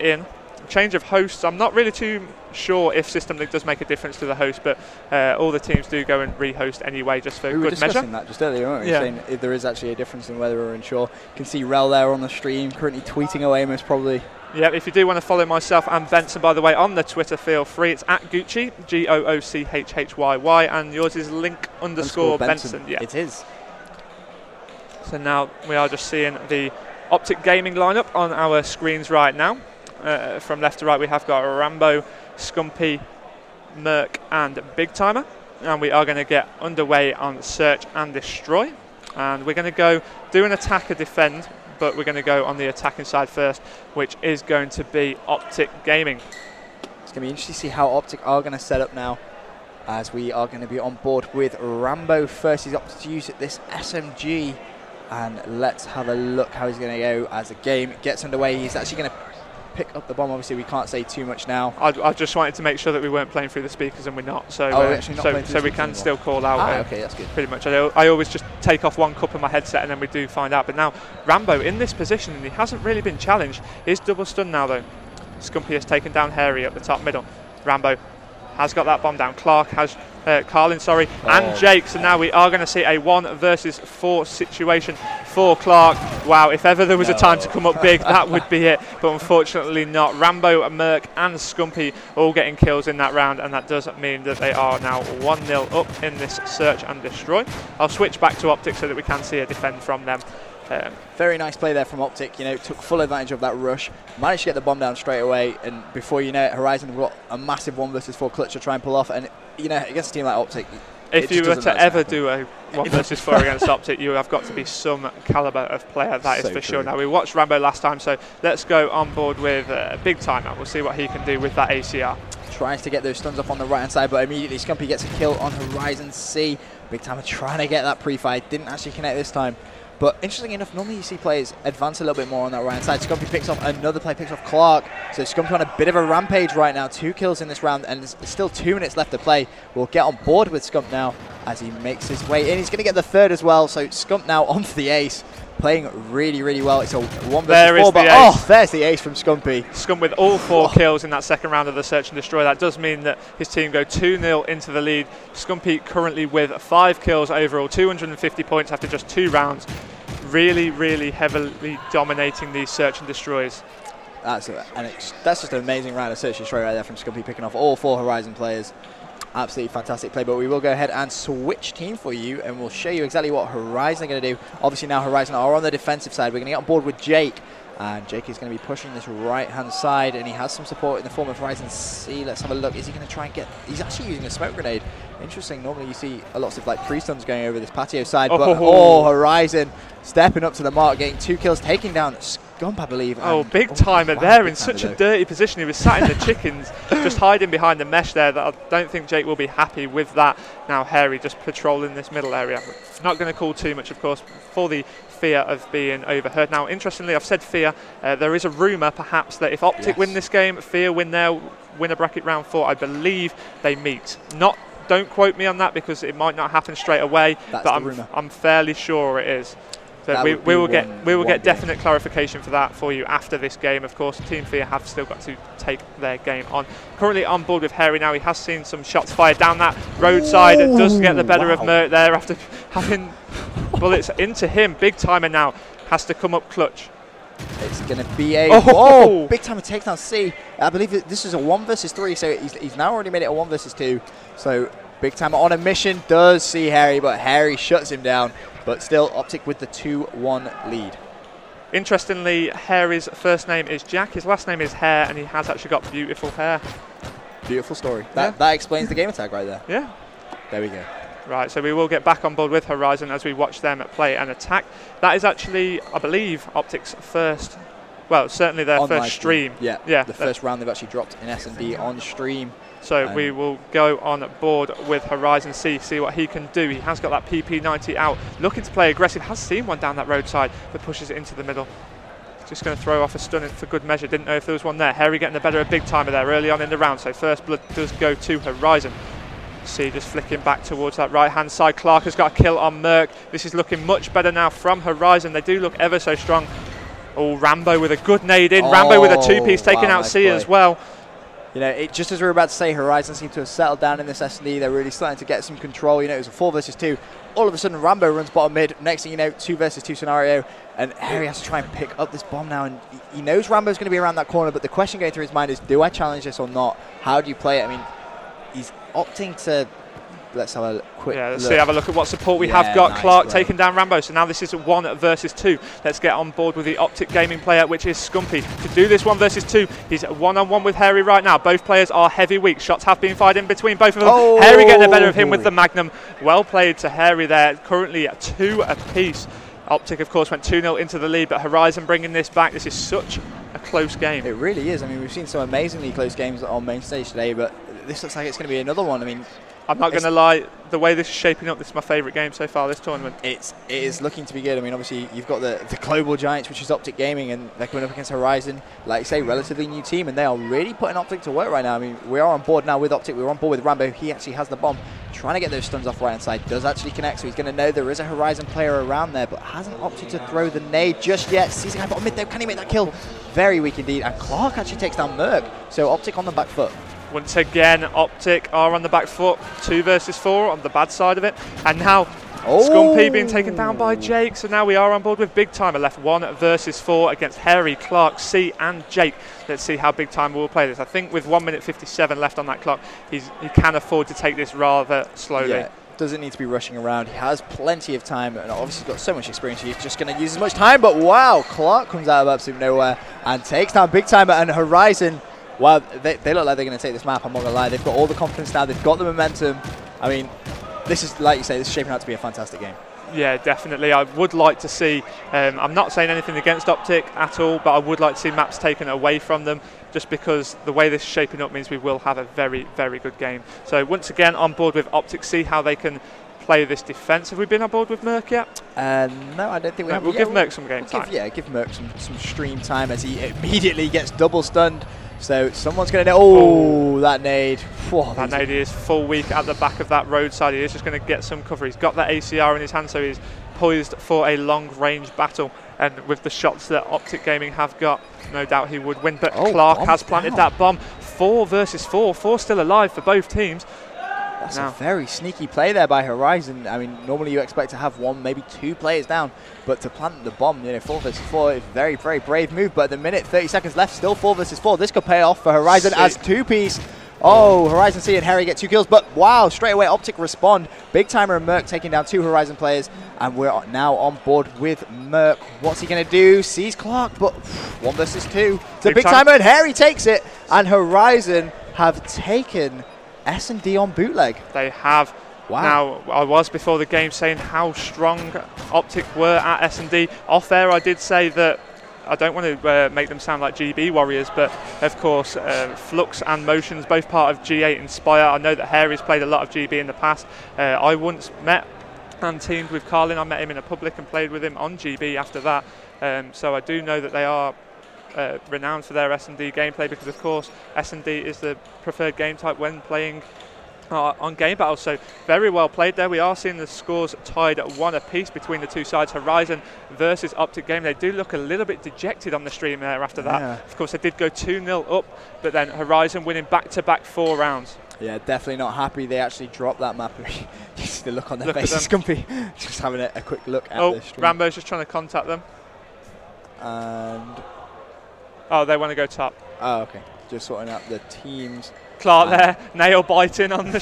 in. Change of hosts, I'm not really too sure if System Link does make a difference to the host, but all the teams do go and re-host anyway, just for good measure. We were discussing that just earlier, weren't we? Yeah. Saying if there is actually a difference in whether we're unsure. You can see Rel there on the stream, currently tweeting away most probably. Yeah, if you do want to follow myself and Benson, by the way, on the Twitter, feel free. It's at Gucci, Goochhyy, and yours is Link_Benson. Yeah, it is. So now we are just seeing the Optic Gaming lineup on our screens right now. From left to right, we have got Rambo, Scumpy, Merc, and Big Timer, and we are going to get underway on Search and Destroy. And we're going to go do an attack or defend, but we're going to go on the attacking side first, which is going to be Optic Gaming. It's going to be interesting to see how Optic are going to set up now, as we are going to be on board with Rambo first. He's opted to use this SMG, and let's have a look how he's going to go as the game gets underway. He's actually going to pick up the bomb. Obviously, we can't say too much now. I just wanted to make sure that we weren't playing through the speakers, and we're not. So, so we can still call out. Okay, that's good. Pretty much. I always just take off one cup of my headset, and then we do find out. But now Rambo in this position, and he hasn't really been challenged. He's double stunned now, though. Scumpy has taken down Hairy up the top middle. Rambo has got that bomb down. Clark has Carlin, and Jake. So now we are going to see a 1 versus 4 situation for Clark. Wow, if ever there was a time to come up big, that would be it. But unfortunately not. Rambo, Merc, and Scumpy all getting kills in that round, and that does mean that they are now 1-0 up in this Search and Destroy. I'll switch back to Optic so that we can see a defend from them. Very nice play there from Optic, you know, took full advantage of that rush, managed to get the bomb down straight away, and before you know it, Horizon have got a massive 1 versus 4 clutch to try and pull off, and you know, against a team like Optic, if you were to ever do a 1 versus 4 against Optic, you have got to be some calibre of player, that is for sure. Now, we watched Rambo last time, so let's go on board with Big Timer. We'll see what he can do with that ACR. Tries to get those stuns up on the right-hand side, but immediately Scumpy gets a kill on Horizon C. Big Timer trying to get that pre-fight, didn't actually connect this time. But interesting enough, normally you see players advance a little bit more on that right-hand side. Scumpy picks off another play, picks off Clark. So Scumpy on a bit of a rampage right now. 2 kills in this round, and there's still 2 minutes left to play. We'll get on board with Scump now as he makes his way in. He's going to get the 3rd as well. So Scump now on for the ace. Playing really, really well. It's a 1 versus 4, but there's the ace from Scumpy. Scump with all 4 kills in that second round of the Search and Destroy. That does mean that his team go 2-0 into the lead. Scumpy currently with 5 kills overall, 250 points after just 2 rounds. Really, really heavily dominating these Search and Destroys. That's just an amazing round of Search and Destroy right there from Scumpy, picking off all 4 Horizon players. Absolutely fantastic play, but we will go ahead and switch team for you, and we'll show you exactly what Horizon are going to do. Obviously now Horizon are on the defensive side. We're going to get on board with Jake, and Jake is going to be pushing this right-hand side, and he has some support in the form of Horizon C. Let's have a look. Is he going to try and get... He's actually using a smoke grenade. Interesting. Normally you see lots of like pre-stuns going over this patio side, but Horizon stepping up to the mark, getting 2 kills, taking down Scump, I believe. Big timer there in such a dirty position. He was sat in the chickens, just hiding behind the mesh there. That I don't think Jake will be happy with that. Now Hairy just patrolling this middle area. Not going to call too much, of course, for the fear of being overheard. Now, interestingly, I've said fear. There is a rumour, perhaps, that if Optic win this game, fear win their winner bracket round 4. I believe they meet. Don't quote me on that because it might not happen straight away, but I'm fairly sure it is. So we will get definite clarification for that for you after this game. Of course, Team Fear have still got to take their game on. Currently on board with Hairy now. He has seen some shots fired down that roadside. It does get the better of Mert there after having bullets into him. Big Timer now has to come up clutch. It's going to be a Big Timer takes down C. I believe this is a 1 versus 3, so he's now already made it a 1 versus 2. So Big Timer on a mission, does see Hairy, but Hairy shuts him down. But still, Optic with the 2-1 lead. Interestingly, Hairy's first name is Jack. His last name is Hair, and he has actually got beautiful hair. Beautiful story. That explains the game attack right there. Yeah. There we go. Right, so we will get back on board with Horizon as we watch them play and attack. That is actually, I believe, Optic's first, well, certainly their first stream. Yeah, the first round they've actually dropped in S&D on stream. So we will go on board with Horizon C, see what he can do. He has got that PP90 out, looking to play aggressive. Has seen one down that roadside, but pushes it into the middle. Just going to throw off a stun for good measure. Didn't know if there was one there. Hairy getting the better of Big Timer there early on in the round. So first blood does go to Horizon. C just flicking back towards that right-hand side. Clark has got a kill on Merc. This is looking much better now from Horizon. They do look ever so strong. Oh, Rambo with a good nade in. Rambo with a two-piece taking out nice C play. as well. You know, just as we were about to say, Horizon seem to have settled down in this S&D. They're really starting to get some control. You know, it was a 4 versus 2. All of a sudden, Rambo runs bottom mid. Next thing you know, 2 versus 2 scenario. And Harry has to try and pick up this bomb now. And he knows Rambo's going to be around that corner. But the question going through his mind is, do I challenge this or not? How do you play it? I mean, he's opting to... Let's have a quick look. Have a look at what support we have got. Nice, Clark taking down Rambo. So now this is 1 versus 2. Let's get on board with the Optic gaming player, which is Scumpy. To do this 1 versus 2, he's one-on-one with Harry right now. Both players are heavy weak. Shots have been fired in between both of them. Oh. Harry getting the better of him with the Magnum. Well played to Harry there. Currently at 2 apiece. Optic, of course, went 2-0 into the lead, but Horizon bringing this back. This is such a close game. It really is. I mean, we've seen some amazingly close games on main stage today, but this looks like it's going to be another one. I mean, I'm not going to lie, the way this is shaping up, this is my favourite game so far this tournament. It is looking to be good. I mean, obviously, you've got the global giants, which is Optic Gaming, and they're coming up against Horizon, like you say, relatively new team, and they are really putting Optic to work right now. I mean, we are on board now with Optic. We're on board with Rambo. He actually has the bomb, trying to get those stuns off right-hand side. Does actually connect, so he's going to know there is a Horizon player around there, but hasn't opted to throw the nade just yet. Sees a guy bottom mid there. Can he make that kill? Very weak indeed. And Clark actually takes down Merc, so Optic on the back foot. Once again, Optic are on the back foot, 2 versus 4 on the bad side of it. And now, Scumpy being taken down by Jake. So now we are on board with Big Timer, left 1 versus 4 against Harry, Clark, C and Jake. Let's see how Big Timer will play this. I think with 1 minute 57 left on that clock, he can afford to take this rather slowly. Yeah. Doesn't need to be rushing around. He has plenty of time, and obviously got so much experience. He's just going to use as much time. But wow, Clark comes out of absolute nowhere and takes down Big Timer and Horizon. Wow, they look like they're going to take this map. I'm not going to lie. They've got all the confidence now. They've got the momentum. I mean, this is, like you say, this is shaping out to be a fantastic game. Yeah, definitely. I would like to see, I'm not saying anything against Optic at all, but I would like to see maps taken away from them, just because the way this is shaping up means we will have a very, very good game. So once again, on board with Optic, see how they can play this defence. Have we been on board with Merc yet? No, I don't think we have. We'll give Merc some game time. Give Merc some stream time as he immediately gets double stunned. So someone's going to... Oh, that nade. Whoa, that nade is full weak at the back of that roadside. He is just going to get some cover. He's got that ACR in his hand, so he's poised for a long-range battle. And with the shots that Optic Gaming have got, no doubt he would win. But Clark has planted that bomb. 4 versus 4. 4 still alive for both teams. That's a very sneaky play there by Horizon. I mean, normally you expect to have 1, maybe 2 players down, but to plant the bomb, 4 versus 4 is a very, very brave move. But at the minute, 30 seconds left, still 4 versus 4. This could pay off for Horizon as 2-piece. Oh, Horizon C and Harry get 2 kills, but wow, straight away Optic respond. Big Timer and Merc taking down 2 Horizon players, and we're now on board with Merc. What's he going to do? Sees Clark, but 1 versus 2. So Big Timer and Harry takes it, and Horizon have taken S&D on bootleg. They have. Wow. Now, I was before the game saying how strong Optic were at S&D. Off air, I did say that I don't want to make them sound like GB Warriors, but of course, Flux and Motions, both part of G8 Inspire. I know that Harry's played a lot of GB in the past. I once met and teamed with Carlin. I met him in a public and played with him on GB after that. So I do know that they are renowned for their S&D gameplay, because of course S&D is the preferred game type when playing on game battles. So very well played there. We are seeing the scores tied at 1 apiece between the two sides. Horizon versus Optic Game. They do look a little bit dejected on the stream there after that. Of course they did go 2-0 up, but then Horizon winning back-to-back 4 rounds. Yeah, definitely not happy. They actually dropped that map. You see the look on their faces. Scumpy just having a quick look at the stream. Rambo's just trying to contact them. And they want to go top. Oh, okay. Just sorting out the teams. Clark there, nail biting on the